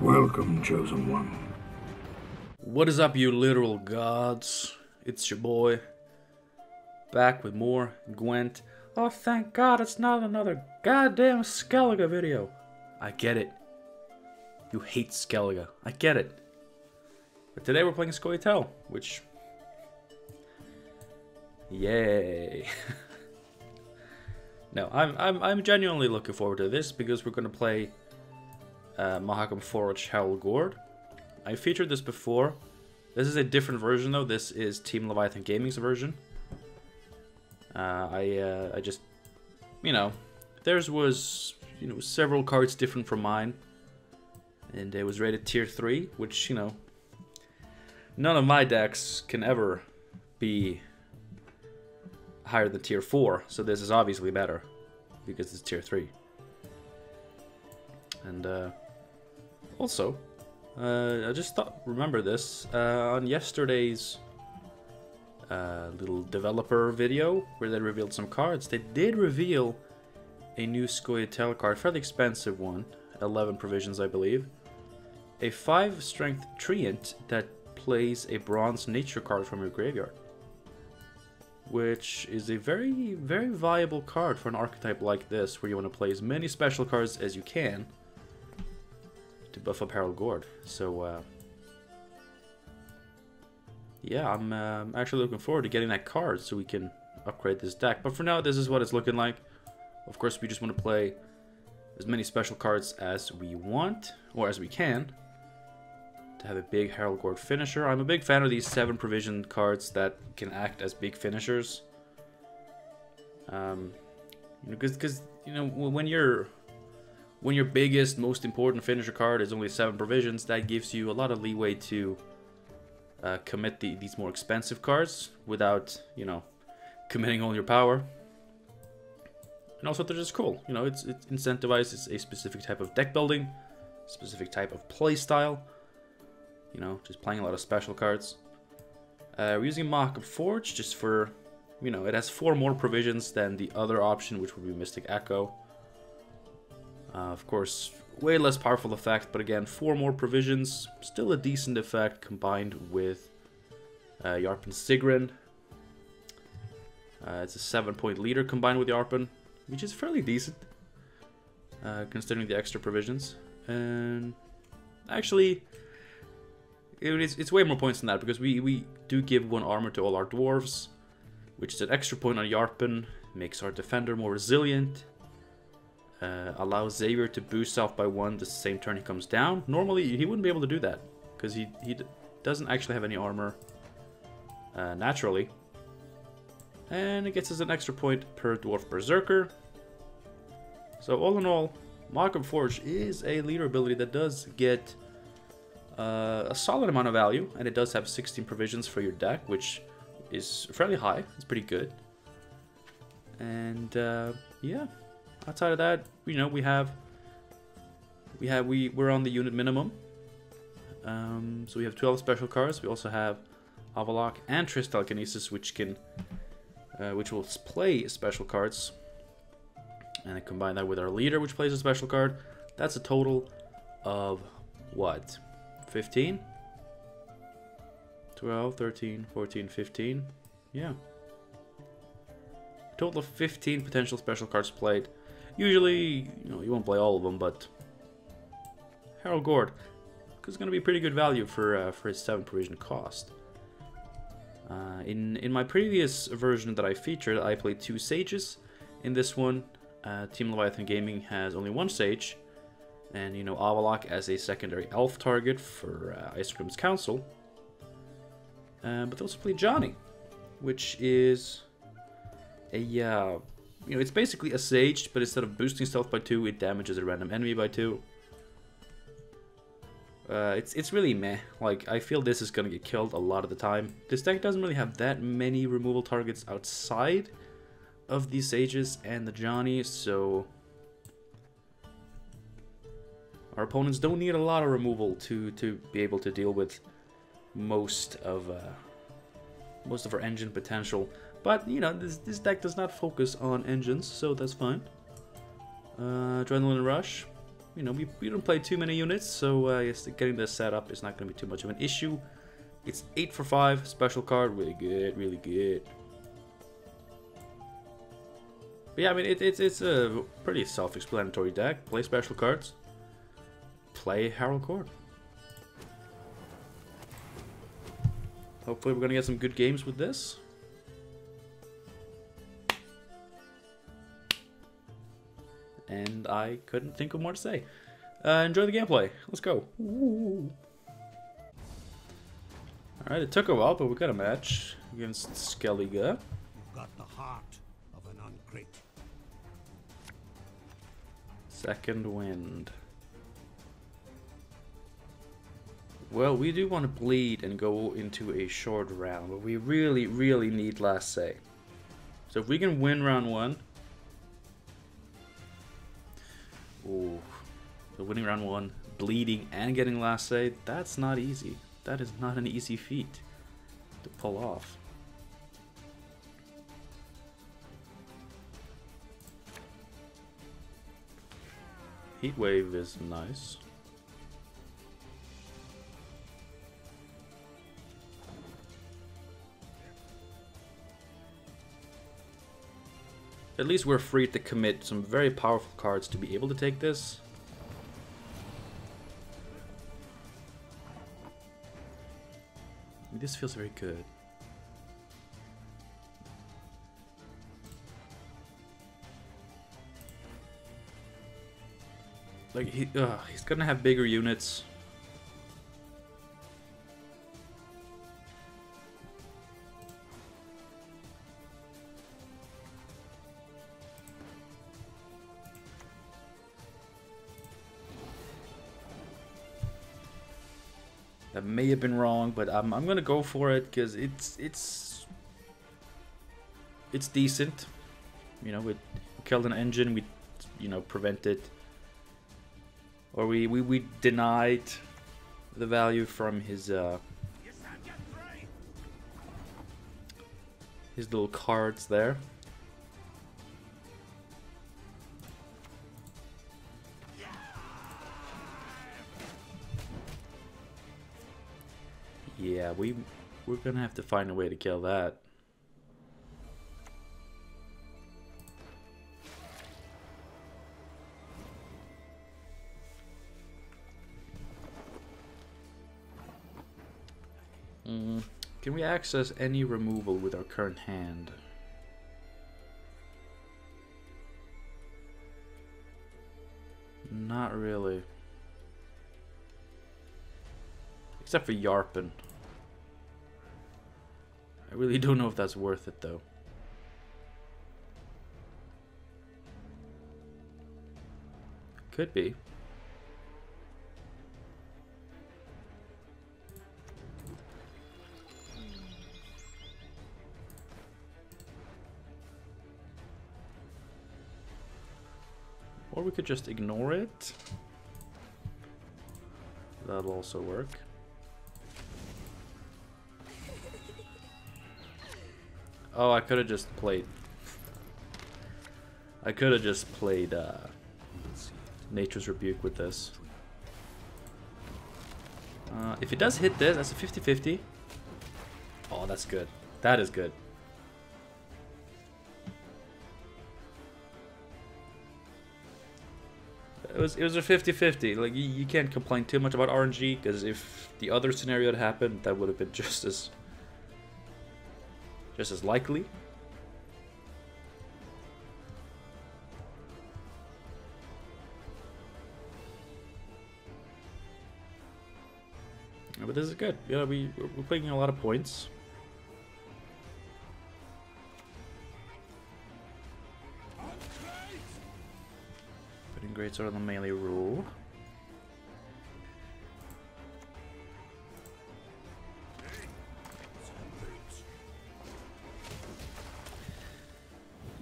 Welcome, Chosen One. What is up, you literal gods? It's your boy, back with more Gwent. Oh, thank God it's not another goddamn Skellige video. I get it. You hate Skellige. I get it. But today we're playing Scoia'tael, which... Yay. No, I'm genuinely looking forward to this because we're gonna play Mahakam Forge Gord. I featured this before. This is a different version though. This is Team Leviathan Gaming's version. I just, theirs was, several cards different from mine. And it was rated tier 3, which, none of my decks can ever be higher than tier 4. So this is obviously better because it's tier 3. And also, I just remember this on yesterday's little developer video where they revealed some cards. They did reveal a new Scoia'tael card, fairly expensive one, 11 provisions I believe. A 5 strength treant that plays a bronze nature card from your graveyard, which is a very, very viable card for an archetype like this, where you want to play as many special cards as you can to buff up Gord. So, yeah, I'm actually looking forward to getting that card so we can upgrade this deck. But for now, this is what it's looking like. Of course, we just want to play as many special cards as we want, or as we can, to have a big Gord finisher. I'm a big fan of these 7 provision cards that can act as big finishers. Because when your biggest, most important finisher card is only 7 provisions, that gives you a lot of leeway to commit these more expensive cards without, committing all your power. And also they're just cool. It incentivizes a specific type of deck building, specific type of play style. Just playing a lot of special cards. We're using Mahakam Forge just for, it has 4 more provisions than the other option, which would be Mystic Echo. Of course, way less powerful effect, but again, 4 more provisions, still a decent effect combined with Yarpen Sigrin. It's a 7-point leader combined with Yarpen, which is fairly decent, considering the extra provisions. And actually, it's way more points than that, because we do give 1 armor to all our dwarves, which is an extra point on Yarpen, makes our defender more resilient, allows Xavier to boost self by 1 the same turn he comes down. Normally he wouldn't be able to do that, because he doesn't actually have any armor naturally. And it gets us an extra point per dwarf berserker. So all in all, Mahakam Forge is a leader ability that does get a solid amount of value, and it does have 16 provisions for your deck, which is fairly high. It's pretty good. And yeah, outside of that, we're on the unit minimum. So we have 12 special cards. We also have Avalok and Triss Telekinesis, which will play special cards. And I combine that with our leader, which plays a special card. That's a total of what? 15? 12, 13, 14, 15. Yeah. A total of 15 potential special cards played. Usually, you won't play all of them, but Gord, because it's going to be pretty good value for his 7 provision cost. In my previous version that I featured, I played 2 sages. In this one, Team Leviathan Gaming has only 1 sage, and Avalok as a secondary elf target for Ice Cream's Council. But they also played Johnny, which is a it's basically a sage, but instead of boosting stealth by 2, it damages a random enemy by 2. It's really meh. Like, I feel this is gonna get killed a lot of the time. This deck doesn't really have that many removal targets outside of the sages and the Johnny, so our opponents don't need a lot of removal to be able to deal with most of our engine potential. But this deck does not focus on engines, so that's fine. Adrenaline Rush. you know, we don't play too many units, so I guess getting this set up is not going to be too much of an issue. It's 8 for 5, special card, really good, really good. But yeah, I mean, it's a pretty self-explanatory deck. Play special cards, play Herald Gord. Hopefully we're going to get some good games with this. And I couldn't think of more to say. Enjoy the gameplay. Let's go. Alright, it took a while, but we got a match against Skellige. You've got the heart of an uncrate. Second wind. Well, we do want to bleed and go into a short round, but we really, really need last say. So if we can win round 1. Ooh. So winning round 1, bleeding and getting last say, that's not easy. That is not an easy feat to pull off. Heat wave is nice. At least we're free to commit some very powerful cards to be able to take this. This feels very good. Like, he's gonna have bigger units. That may have been wrong, but I'm gonna go for it because it's decent. You know, we killed an engine, we, you know, prevented, or we denied the value from his little cards there. Yeah, we're gonna have to find a way to kill that. Can we access any removal with our current hand? Not really. Except for Yarpen. I really don't know if that's worth it though. Could be. Or we could just ignore it. That'll also work. Oh, I could have just played. I could have just played Nature's Rebuke with this. If it does hit this, that's a 50-50. Oh, that's good. That is good. It was a 50-50. Like, you can't complain too much about RNG, because if the other scenario had happened, that would have been just as likely. But this is good. Yeah, we're playing a lot of points. Putting greatsword on the melee rule.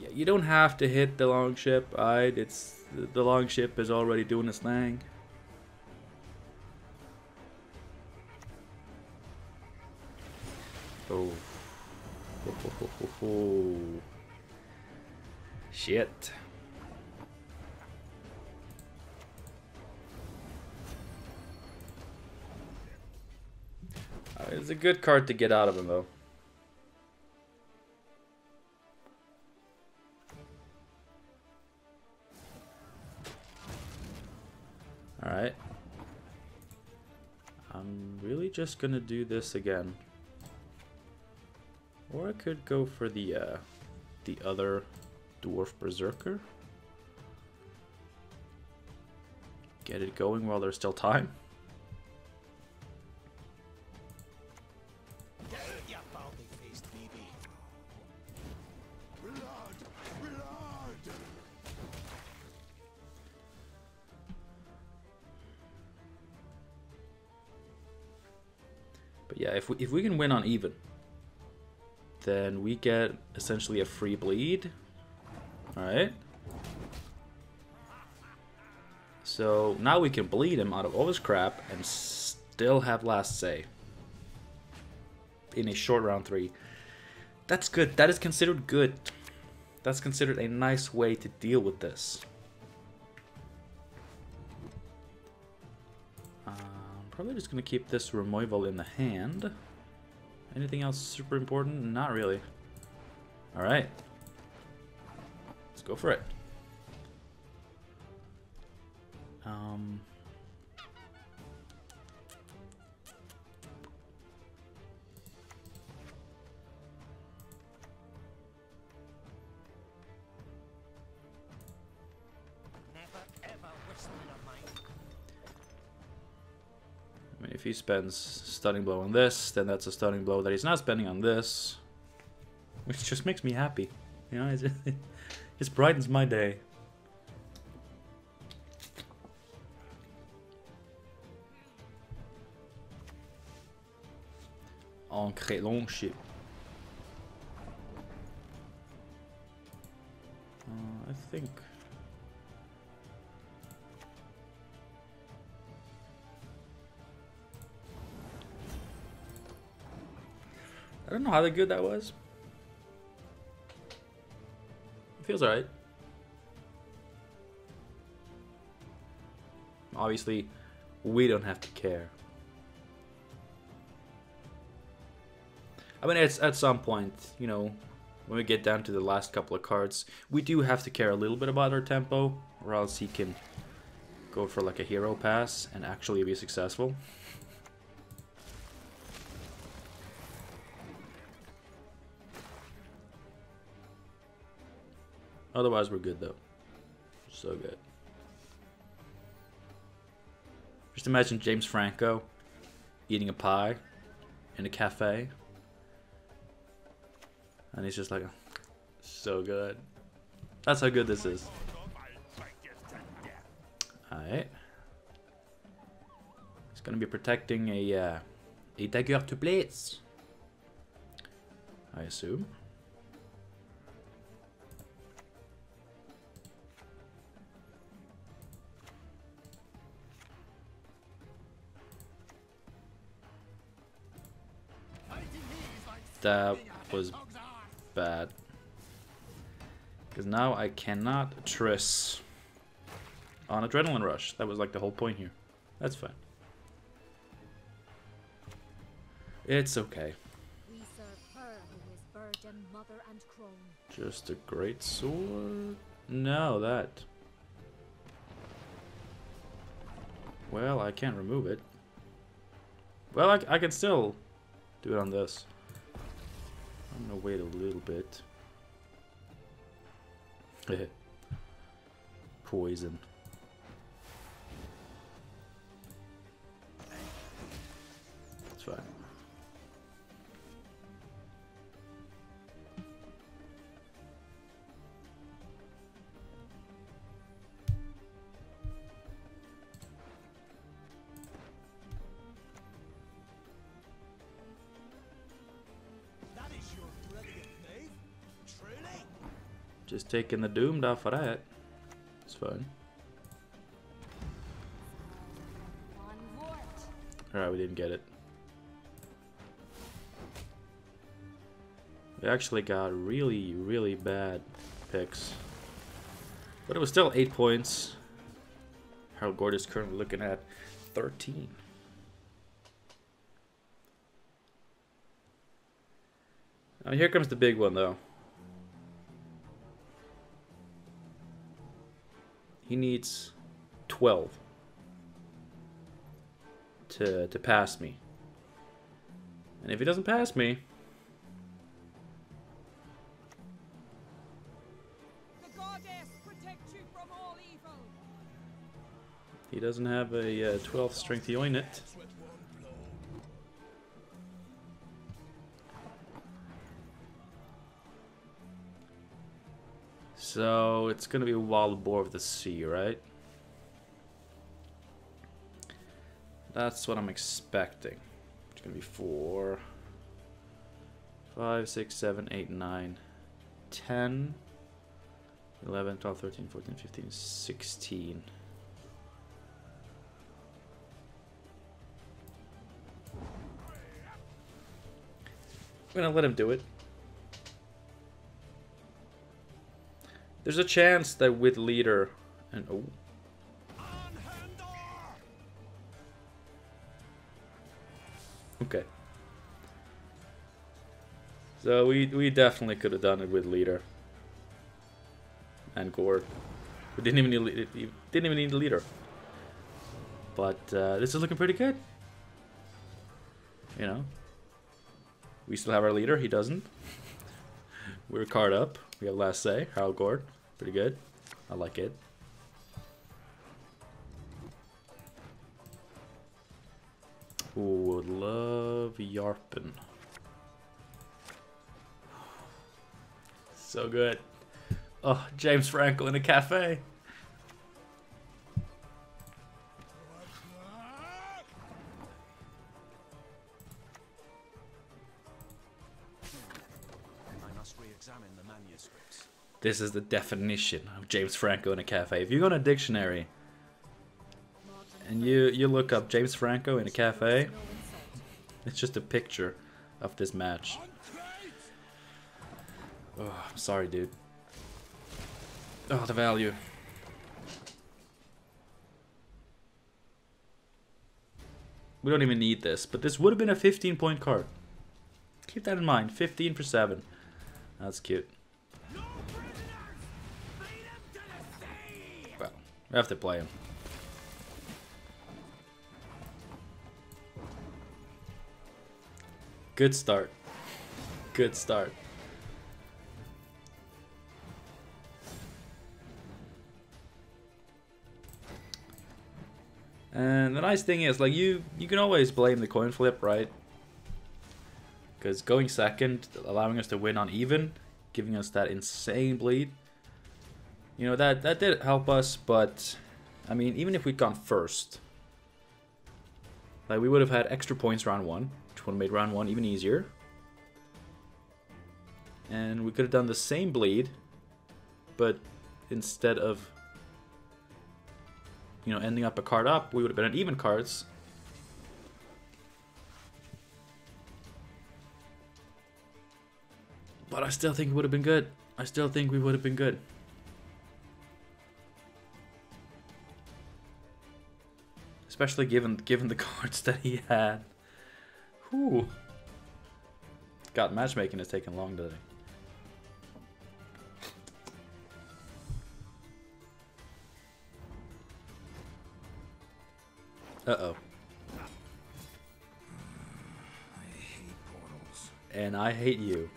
Yeah, you don't have to hit the long ship. The long ship is already doing its thing. Oh. Shit. It's a good card to get out of him, though. Alright. I'm really just gonna do this again. Or I could go for the other Dwarf Berserker. Get it going while there's still time. But yeah, if we can win on even, then we get essentially a free bleed. Alright. So now we can bleed him out of all his crap and still have last say in a short round 3. That's good. That is considered good. That's considered a nice way to deal with this. Probably just going to keep this removal in the hand. Anything else super important? Not really. Alright. Let's go for it. I mean, if he spends stunning blow on this, then that's a stunning blow that he's not spending on this, which just makes me happy. You know, it just brightens my day. Ancré long ship. I think. I don't know how good that was. It feels alright. Obviously, we don't have to care. I mean, it's at some point, you know, when we get down to the last couple of cards, we do have to care a little bit about our tempo, or else he can go for like a hero pass and actually be successful. Otherwise, we're good though. So good. Just imagine James Franco eating a pie in a cafe. And he's just like, so good. That's how good this is. Alright. He's gonna be protecting a dagger to blades, I assume. That was bad. Because now I cannot Triss on Adrenaline Rush. That was like the whole point here. That's fine. It's okay. We serve her who is virgin, mother, and crone. Just a great sword? No, that. Well, I can't remove it. Well, I can still do it on this. I'm gonna wait a little bit. Poison. It's fine. Just taking the doomed off of that. It's fine. Alright, we didn't get it. We actually got really, really bad picks. But it was still 8 points. Harold Gord is currently looking at 13. Now here comes the big one, though. He needs 12 to pass me. And if he doesn't pass me... The goddess protect you from all evil. He doesn't have a 12 strength unit. So it's gonna be a wild boar of the sea, right? That's what I'm expecting. It's gonna be 4, 5, 6, 7, 8, 9, 10, 11, 12, 13, 14, 15, 16. I'm gonna let him do it. There's a chance that with leader and oh. Okay. So we definitely could have done it with leader and Gord. We didn't even need the leader. But this is looking pretty good. You know. We still have our leader, he doesn't. We're card up. We have last say, Harold Gord. Pretty good. I like it. Ooh, would love Yarpin. So good. Oh, James Franco in a cafe. This is the definition of James Franco in a cafe. If you go in a dictionary and you look up James Franco in a cafe, it's just a picture of this match. Oh, I'm sorry, dude. Oh, the value. We don't even need this, but this would have been a 15-point card. Keep that in mind. 15 for 7. That's cute. Well, we have to play him. Good start. Good start. And the nice thing is, like, you can always blame the coin flip, right? Because going second, allowing us to win on even, giving us that insane bleed, you know, that did help us. But I mean, even if we'd gone first, like, we would have had extra points round 1, which would have made round 1 even easier. And we could have done the same bleed, but instead of, you know, ending up a card up, we would have been at even cards. But I still think it would have been good. I still think we would have been good. Especially given the cards that he had. Whew. God, matchmaking is taking long today. Uh-oh. I hate portals. And I hate you,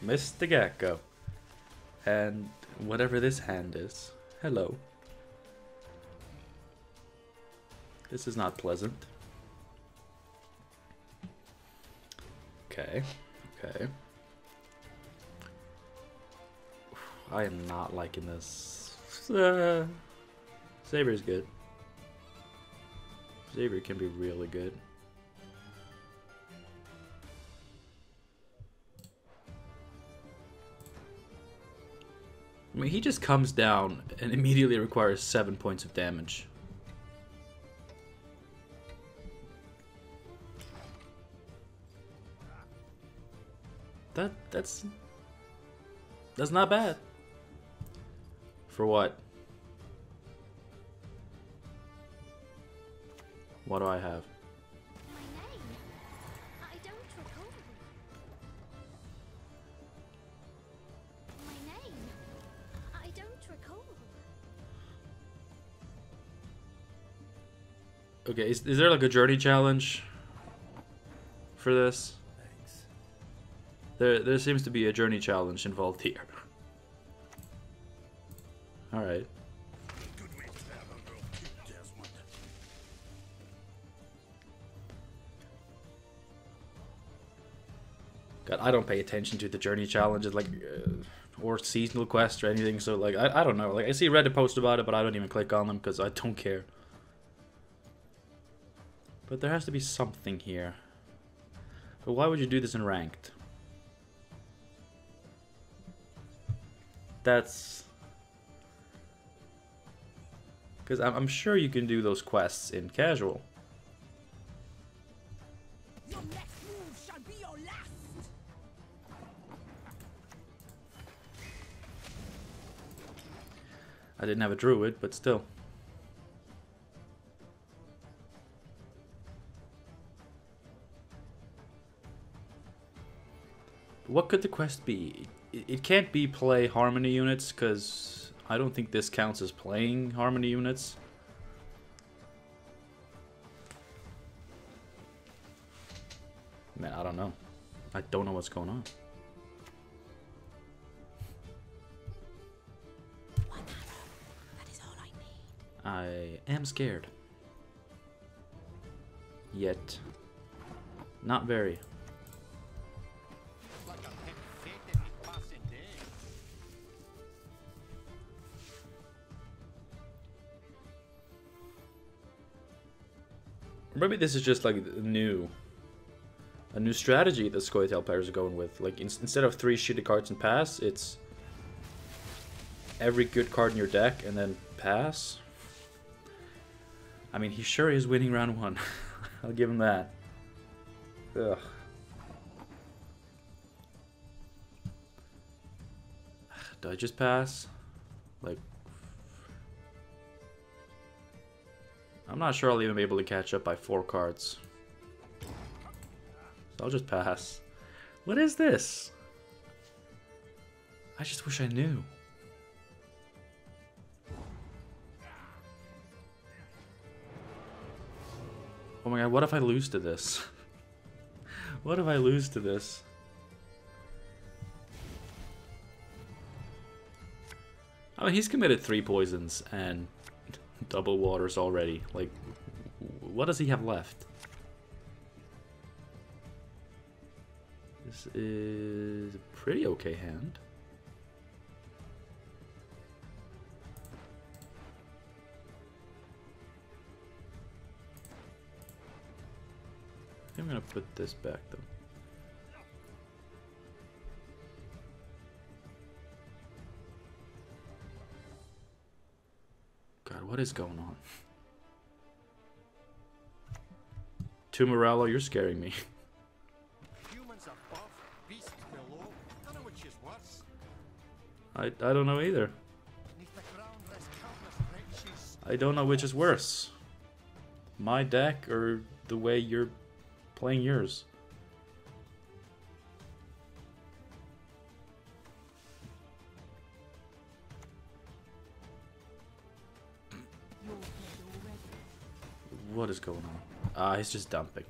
Mr. Gecko. And whatever this hand is. Hello. This is not pleasant. Okay. Okay. I am not liking this. Saber's good. Xavier can be really good. I mean, he just comes down and immediately requires 7 points of damage. That's not bad. For what? What do I have? My name? I don't recall. Okay, is there like a journey challenge for this? Thanks. There seems to be a journey challenge involved here. Alright. Good way to have a real cute Desmond. God, I don't pay attention to the journey challenges, like, or seasonal quests or anything, so, like, I don't know. Like, I see Reddit post about it, but I don't even click on them because I don't care. But there has to be something here. But why would you do this in ranked? That's... Because I'm sure you can do those quests in casual. Your next move shall be your last. I didn't have a druid, but still. What could the quest be? It can't be play harmony units, because I don't think this counts as playing harmony units. Man, I don't know. I don't know what's going on. One arrow. That is all I need. I am scared. Yet. Not very. Like a pet fate every passing day. Maybe this is just like a new strategy that Scoia'tael players are going with. Like instead of 3 shitty cards and pass, it's every good card in your deck and then pass. I mean, he sure is winning round 1. I'll give him that. Ugh. Do I just pass? Like, I'm not sure I'll even be able to catch up by 4 cards. So I'll just pass. What is this? I just wish I knew. Oh my god, what if I lose to this? What if I lose to this? I mean, he's committed 3 poisons and double waters already. Like, what does he have left? This is a pretty okay hand. I think I'm gonna put this back though. God, what is going on? Tumorello, you're scaring me. Humans above, beasts below. I don't know which is worse. I don't know either. Beneath the ground rest countless wretches. I don't know which is worse. My deck or the way you're playing yours. You're dead already. What is going on? Ah, he's just dumping.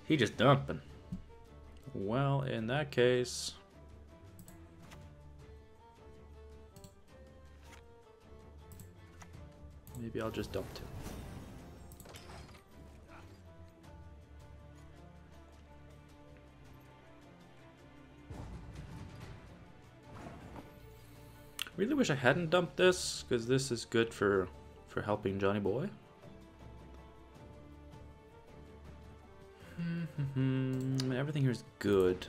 He just dumping. Well, in that case... maybe I'll just dump 2. Really wish I hadn't dumped this, because this is good for helping Johnny Boy. Everything here is good,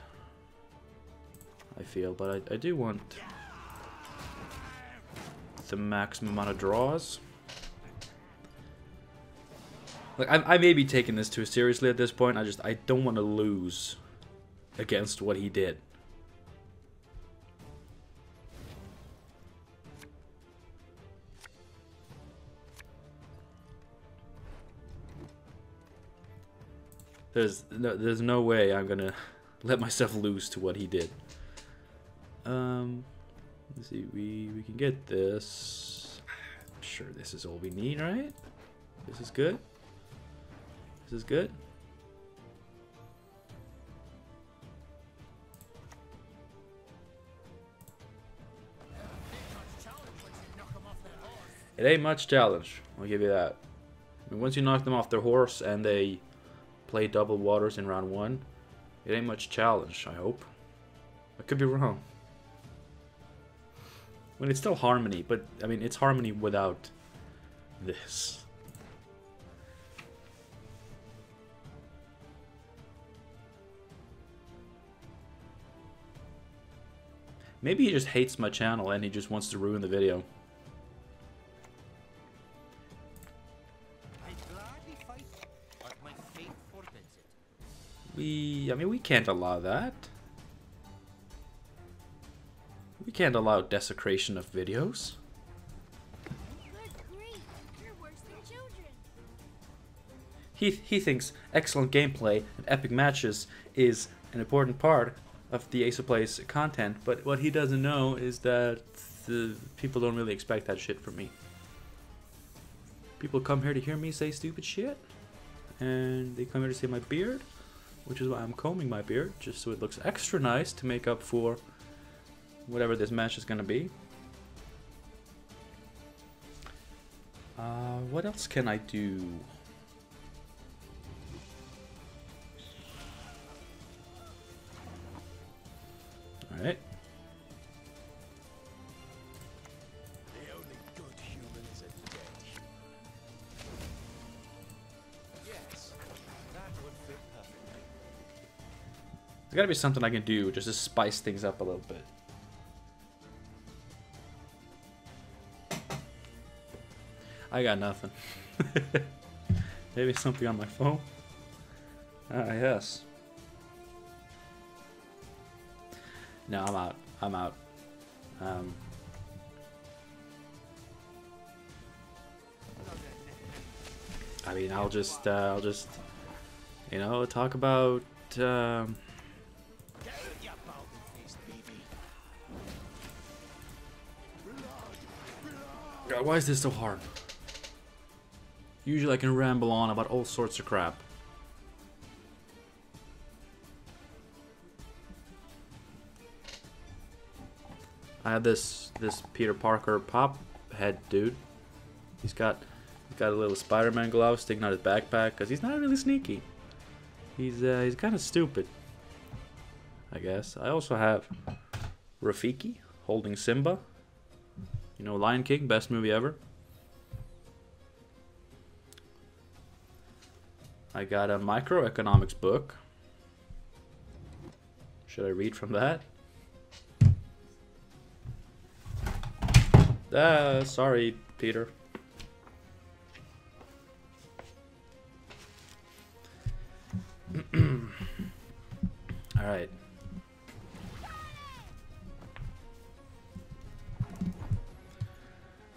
I feel, but I do want the maximum amount of draws. Like, I may be taking this too seriously at this point. I don't want to lose against what he did. There's no way I'm gonna let myself lose to what he did. Let's see, we can get this. I'm sure this is all we need, right? This is good. This is good. It ain't much challenge, I'll give you that. I mean, once you knock them off their horse and they play double waters in round 1, it ain't much challenge, I hope. I could be wrong. I mean, it's still harmony, but I mean, it's harmony without this. Maybe he just hates my channel and he just wants to ruin the video. I mean, we can't allow that. We can't allow desecration of videos. Good grief, you're worse than children. He thinks excellent gameplay and epic matches is an important part of the Ace of Play's content, but what he doesn't know is that the people don't really expect that shit from me. People come here to hear me say stupid shit, and they come here to see my beard, which is why I'm combing my beard, just so it looks extra nice to make up for whatever this match is gonna be. What else can I do? Alright. The only good human is a dead human. Yes, that would fit perfectly. There's gotta be something I can do just to spice things up a little bit. I got nothing. Maybe something on my phone? Ah, yes. No, I'm out. I'm out. I mean, I'll just, you know, talk about, God, why is this so hard? Usually I can ramble on about all sorts of crap. I have this Peter Parker pop head dude. He's got a little Spider-Man glove sticking out his backpack because he's not really sneaky. He's kind of stupid, I guess. I also have Rafiki holding Simba. You know, Lion King, best movie ever. I got a microeconomics book. Should I read from that? Sorry, Peter. Alright.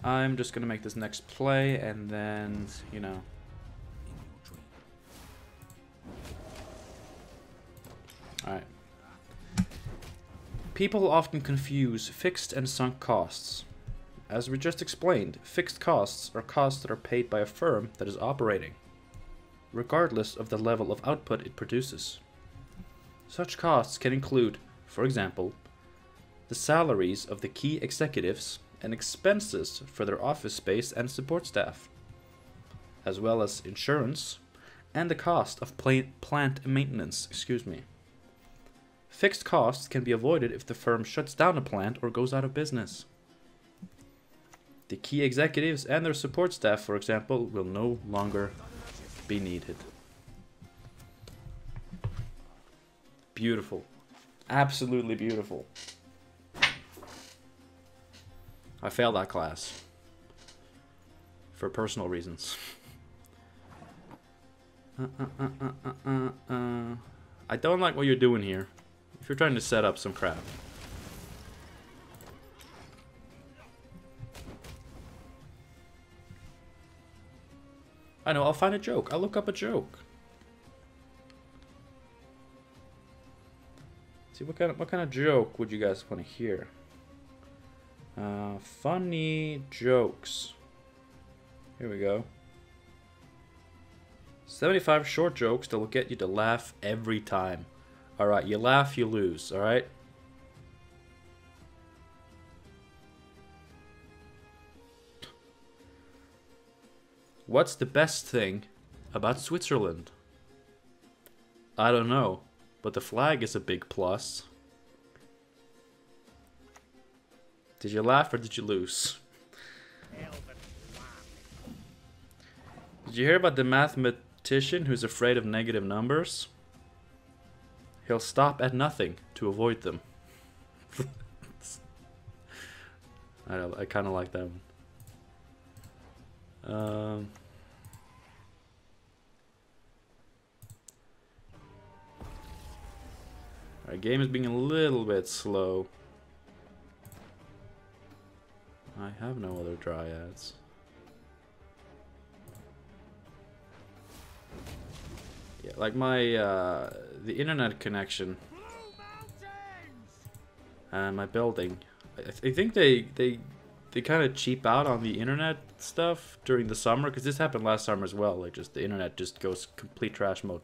I'm just gonna make this next play and then, you know. Alright. People often confuse fixed and sunk costs. As we just explained, fixed costs are costs that are paid by a firm that is operating, regardless of the level of output it produces. Such costs can include, for example, the salaries of the key executives and expenses for their office space and support staff, as well as insurance and the cost of plant maintenance. Fixed costs can be avoided if the firm shuts down a plant or goes out of business. The key executives and their support staff, for example, will no longer be needed. Beautiful. Absolutely beautiful. I failed that class. For personal reasons. I don't like what you're doing here. If you're trying to set up some crap. I know, I'll find a joke. I'll look up a joke. See, what kind of joke would you guys want to hear? Funny jokes. Here we go. 75 short jokes that will get you to laugh every time. Alright, you laugh, you lose, alright? What's the best thing about Switzerland? I don't know, but the flag is a big plus. Did you laugh or did you lose? Did you hear about the mathematician who's afraid of negative numbers? He'll stop at nothing to avoid them. I kind of like that one. Our game is being a little bit slow. I have no other dryads. Yeah, like my the internet connection and my building. I think they kind of cheap out on the internet stuff during the summer, because this happened last summer as well. Like, just the internet just goes complete trash mode.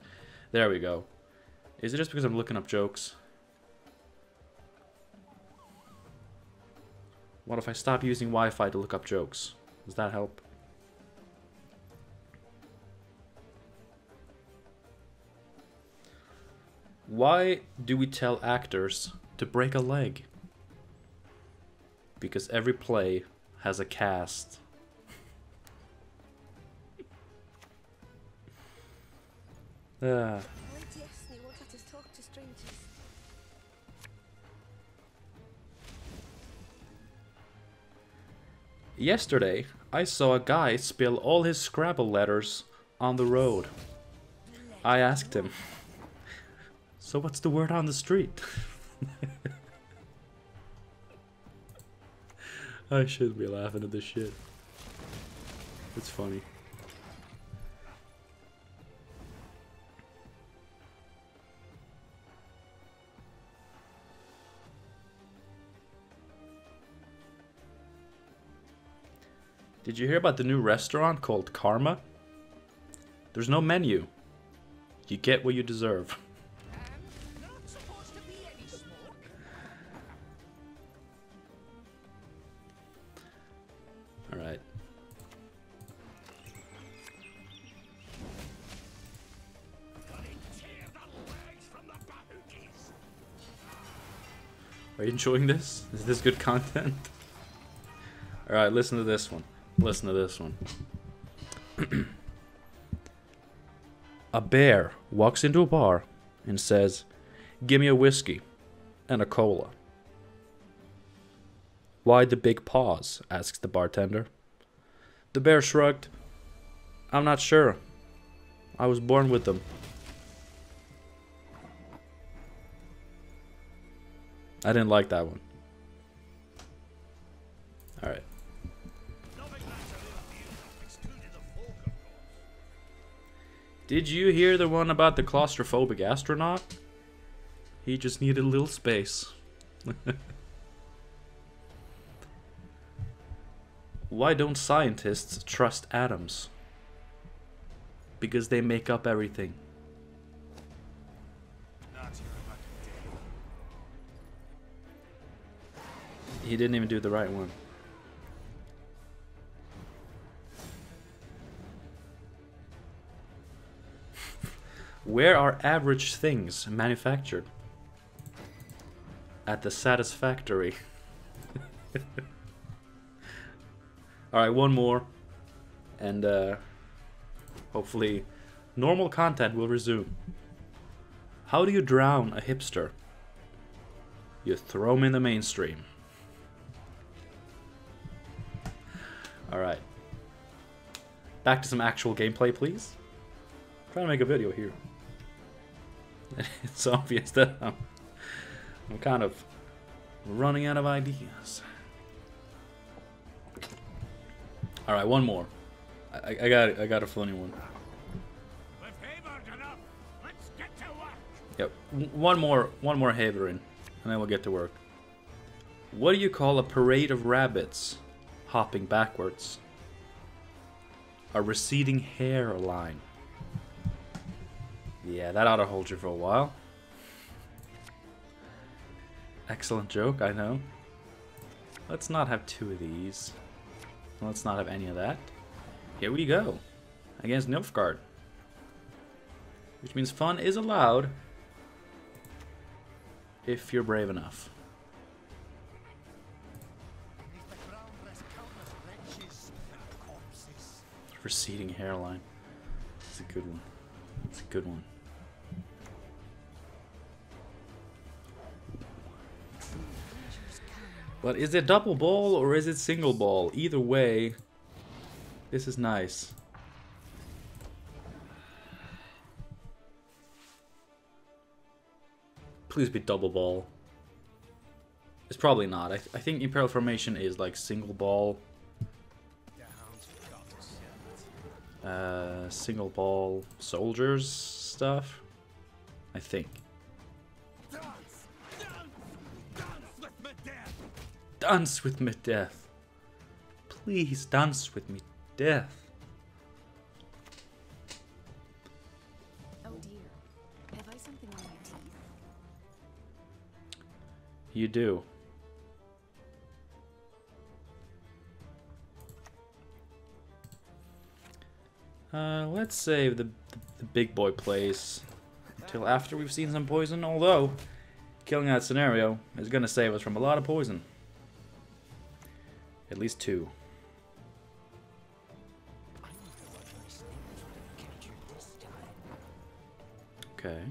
There we go. Is it just because I'm looking up jokes? What if I stop using Wi-Fi to look up jokes? Does that help? Why do we tell actors to break a leg? Because every play has a cast. Yesterday, I saw a guy spill all his Scrabble letters on the road. I asked him, "So what's the word on the street?" I shouldn't be laughing at this shit. It's funny. Did you hear about the new restaurant called Karma? There's no menu. You get what you deserve. Not supposed to be any smoke. Alright. Are you enjoying this? Is this good content? Alright, listen to this one. Listen to this one. A bear walks into a bar and says, "Give me a whiskey and a cola." "Why the big paws?" asks the bartender. The bear shrugged. "I'm not sure. I was born with them." I didn't like that one. Alright. Did you hear the one about the claustrophobic astronaut? He just needed a little space. Why don't scientists trust atoms? Because they make up everything. He didn't even do the right one. Where are average things manufactured? At the Satisfactory. Alright, one more. And hopefully normal content will resume. How do you drown a hipster? You throw him in the mainstream. Alright. Back to some actual gameplay, please. I'm trying to make a video here. It's obvious that I'm kind of running out of ideas. Alright, one more. I got a funny one. Let's get to work. Yep. One more havering, and then we'll get to work. What do you call a parade of rabbits hopping backwards? A receding hairline. Yeah, that ought to hold you for a while. Excellent joke, I know. Let's not have 2 of these. Let's not have any of that. Here we go. Against Nilfgaard. Which means fun is allowed. If you're brave enough. Beneath the ground rest countless wretches and corpses. Receding hairline. It's a good one. It's a good one. But is it double ball or is it single ball? Either way, this is nice. Please be double ball. It's probably not. I think Imperial Formation is like single ball. Single ball soldiers stuff. I think. Dance with me, death. Please dance with me, death. Oh dear. Have I something on my teeth? You do. Let's save the big boy plays till after we've seen some poison, although killing that scenario is going to save us from a lot of poison. At least 2. Okay.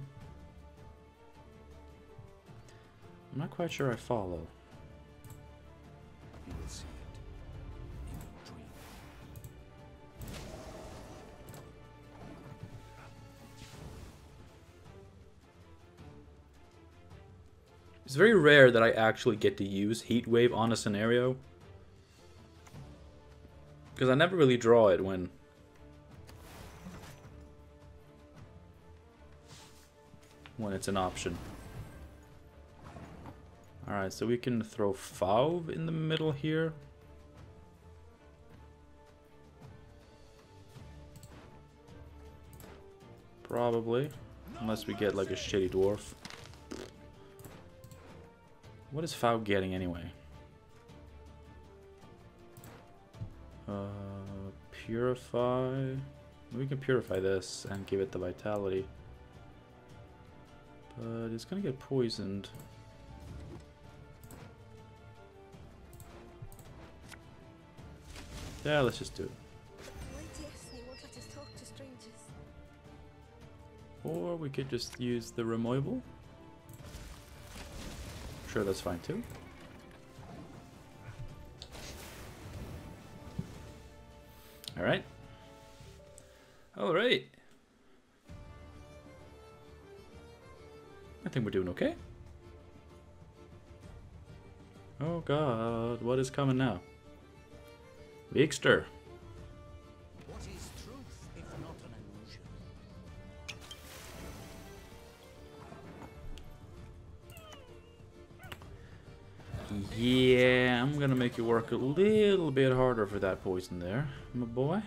I'm not quite sure I follow. You will see it. You will dream. It's very rare that I actually get to use Heat Wave on a scenario. Because I never really draw it when it's an option. Alright, so we can throw Fauve in the middle here. Probably. Unless we get like a shitty dwarf. What is Fauve getting anyway? Purify. We can purify this and give it the vitality. But it's gonna get poisoned. Yeah, let's just do it. Or we could just use the removal. Sure, that's fine too. Alright. Alright. I think we're doing okay. Oh god, what is coming now? Vixter. What is truth if not an illusion? Yeah, I'm gonna make you work a little bit harder for that poison there, my boy.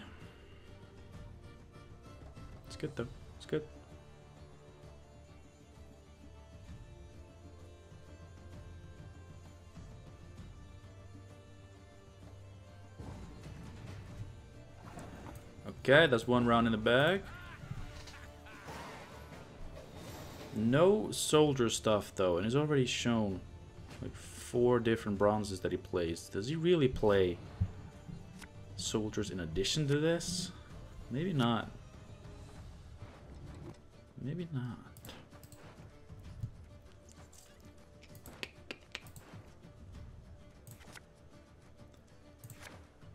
It's good though. It's good. Okay, that's one round in the bag. No soldier stuff though, and he's already shown like 4 different bronzes that he plays. Does he really play soldiers in addition to this? Maybe not. Maybe not.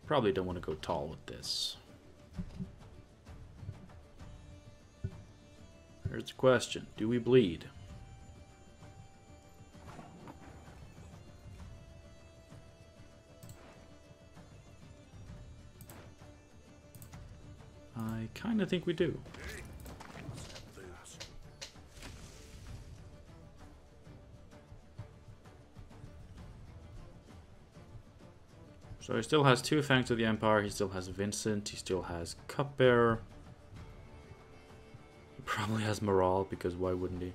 Probably don't want to go tall with this. Here's the question. Do we bleed? I kind of think we do. So he still has 2 Fangs of the Empire, he still has Vincent, he still has Cupbearer. probably has morale, because why wouldn't he?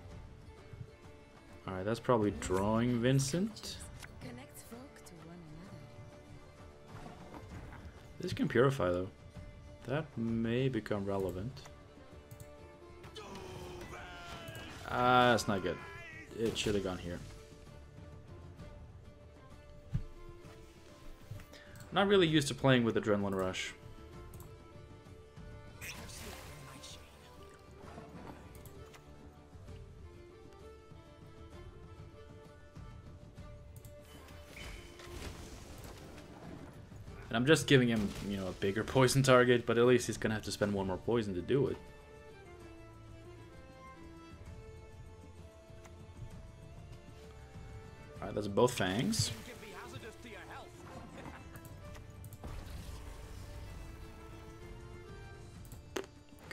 Alright, that's probably drawing Vincent. Connects folk to one another. This can purify though. That may become relevant. Ah, that's not good. It should have gone here. Not really used to playing with Adrenaline Rush. And I'm just giving him, you know, a bigger poison target, but at least he's gonna have to spend one more poison to do it. Alright, that's both fangs.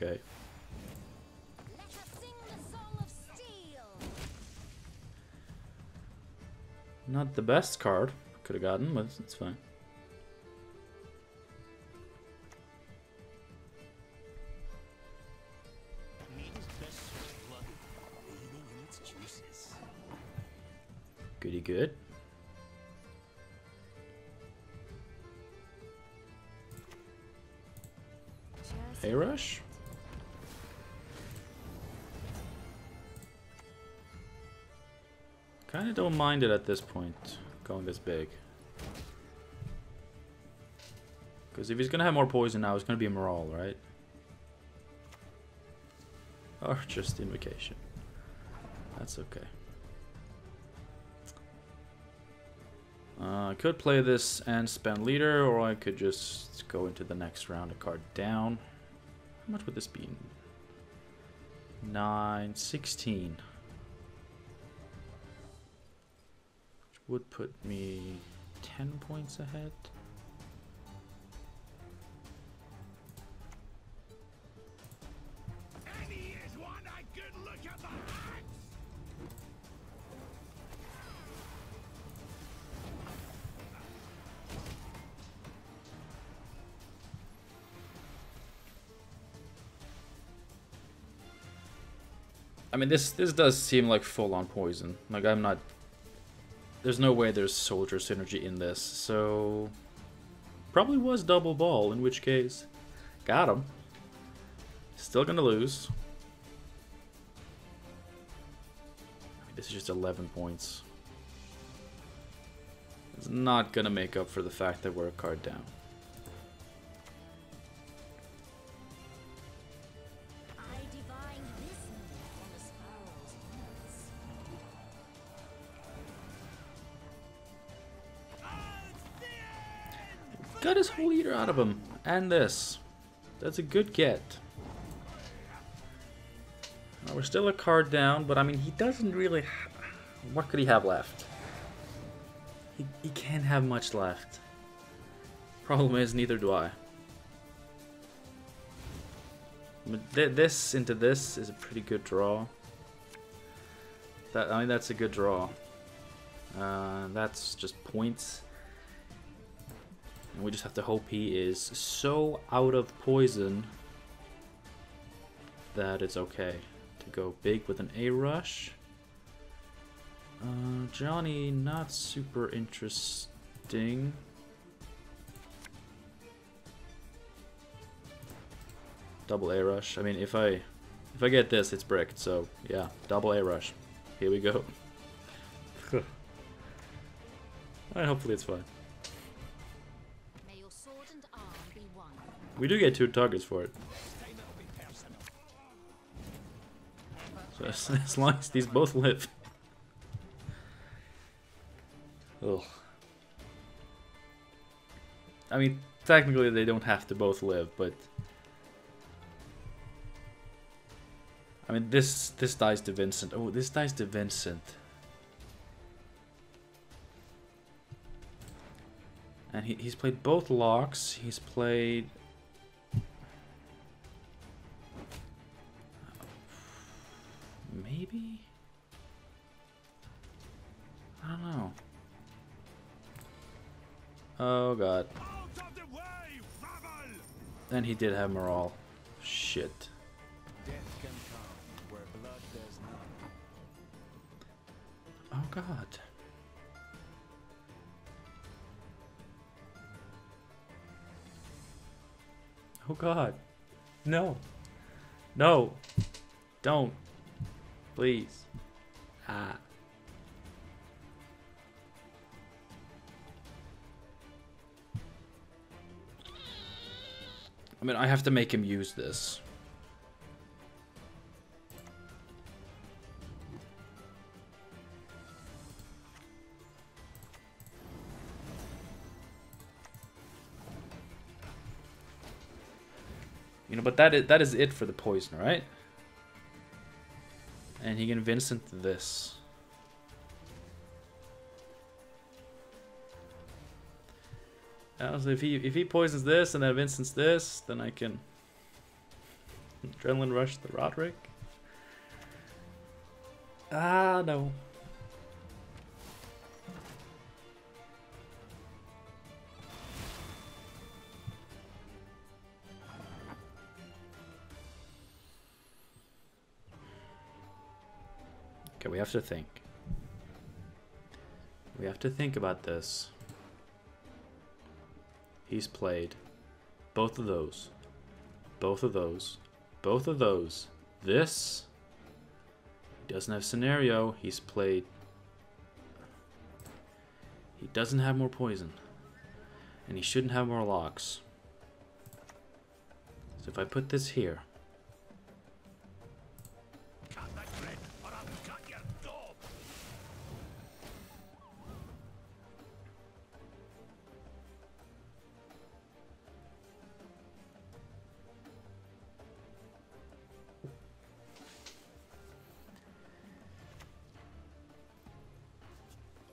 Okay. Let us sing the song of steel. Not the best card. Could have gotten, but it's fine. Goody good. Hey Rush. Kinda don't mind it at this point, going this big. Because if he's gonna have more poison now, it's gonna be a morale, right? Or just invocation. That's okay. I could play this and spend leader, or I could just go into the next round a card down. How much would this be? 9, 16. Which would put me 10 points ahead. I mean, this does seem like full-on poison. Like, I'm not... There's no way there's soldier synergy in this, so... Probably was double ball, in which case... Got him. Still gonna lose. I mean, this is just 11 points. It's not gonna make up for the fact that we're a card down. Got his whole eater out of him. And this. That's a good get. Now, we're still a card down, but I mean, he doesn't really... What could he have left? He can't have much left. Problem is, neither do I. But this into this is a pretty good draw. I mean, that's a good draw. That's just points. And we just have to hope he is so out of poison that it's okay to go big with an A rush. Johnny, not super interesting. Double A rush. I mean, if I get this, it's bricked. So yeah, double A rush. Here we go. Alright, hopefully it's fine. We do get 2 targets for it. So as long as these both live. Ugh. I mean, technically they don't have to both live, but... I mean, this dies to Vincent. Oh, this dies to Vincent. And he's played both locks. He's played... Maybe? I don't know. Oh god. And he did have morale. Shit. Death can come God. Oh God. No. No. Don't. Please. Ah. I mean, I have to make him use this. You know, but that is it for the poison, right? And he can Vincent this. So if he poisons this and then Vincent's this, then I can Adrenaline Rush the Roderick. Ah, no. Okay, we have to think. We have to think about this. He's played both of those. Both of those. Both of those. This. He doesn't have scenario. He's played. He doesn't have more poison. And he shouldn't have more locks. So if I put this here.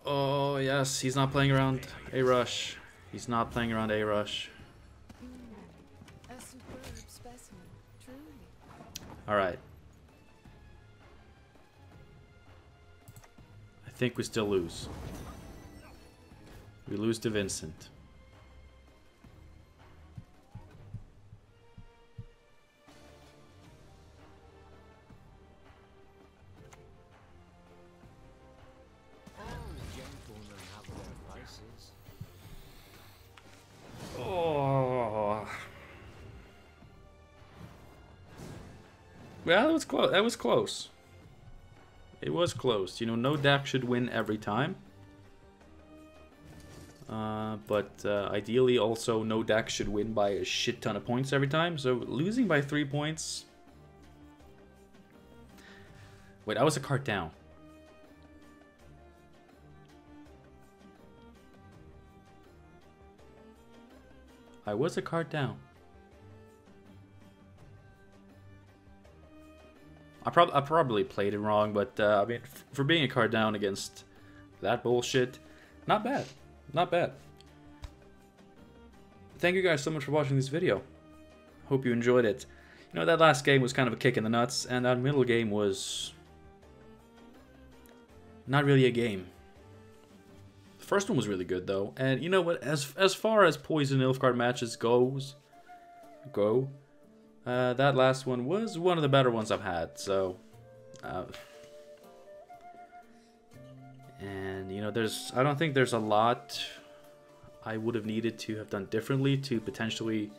Oh, yes, he's not playing around A-Rush. He's not playing around A-Rush. A superb specimen, truly. Alright. I think we still lose. We lose to Vincent. Oh. Well, that was close. That was close. It was close. You know, no deck should win every time. But ideally, also, no deck should win by a shit ton of points every time. So losing by 3 points. Wait, I was a card down. I was a card down. I probably played it wrong, but I mean, for being a card down against that bullshit, not bad. Not bad. Thank you guys so much for watching this video. Hope you enjoyed it. You know, that last game was kind of a kick in the nuts, and that middle game was not really a game. The first one was really good though, and you know what? As far as Poison Nilfgaard matches go, that last one was one of the better ones I've had. So, and you know, I don't think there's a lot I would have needed to have done differently to potentially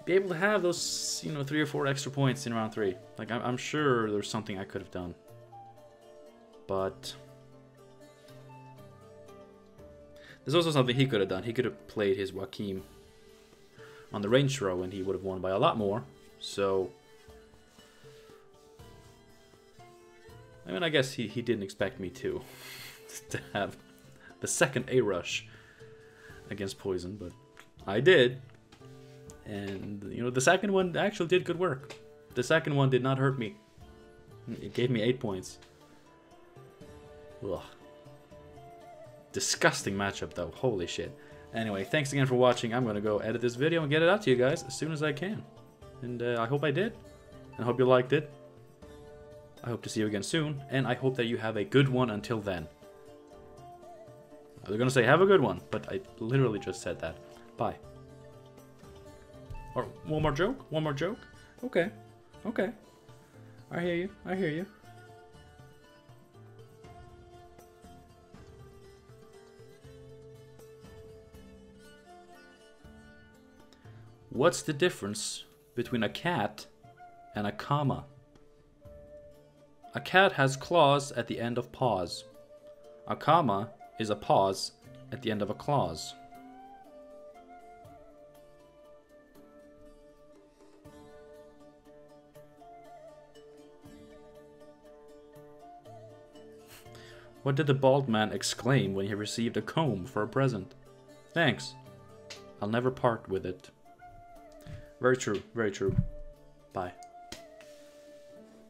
be able to have those, you know, 3 or 4 extra points in round 3. Like, I'm sure there's something I could have done, but there's also something he could have done. He could have played his Joachim on the range row and he would have won by a lot more. So, I mean, I guess he didn't expect me to have the second A-Rush against Poison, but I did. And, you know, the second one actually did good work. The second one did not hurt me. It gave me 8 points. Ugh. Disgusting matchup though, holy shit. Anyway, thanks again for watching. I'm gonna go edit this video and get it out to you guys as soon as I can. And I hope I did, and I hope you liked it. I hope to see you again soon, and I hope that you have a good one until then. I was gonna say have a good one, but I literally just said that. Bye. Or one more joke? One more joke? Okay. Okay. I hear you. I hear you. What's the difference between a cat and a comma? A cat has claws at the end of paws. A comma is a pause at the end of a clause. What did the bald man exclaim when he received a comb for a present? Thanks. I'll never part with it. Very true, very true. Bye.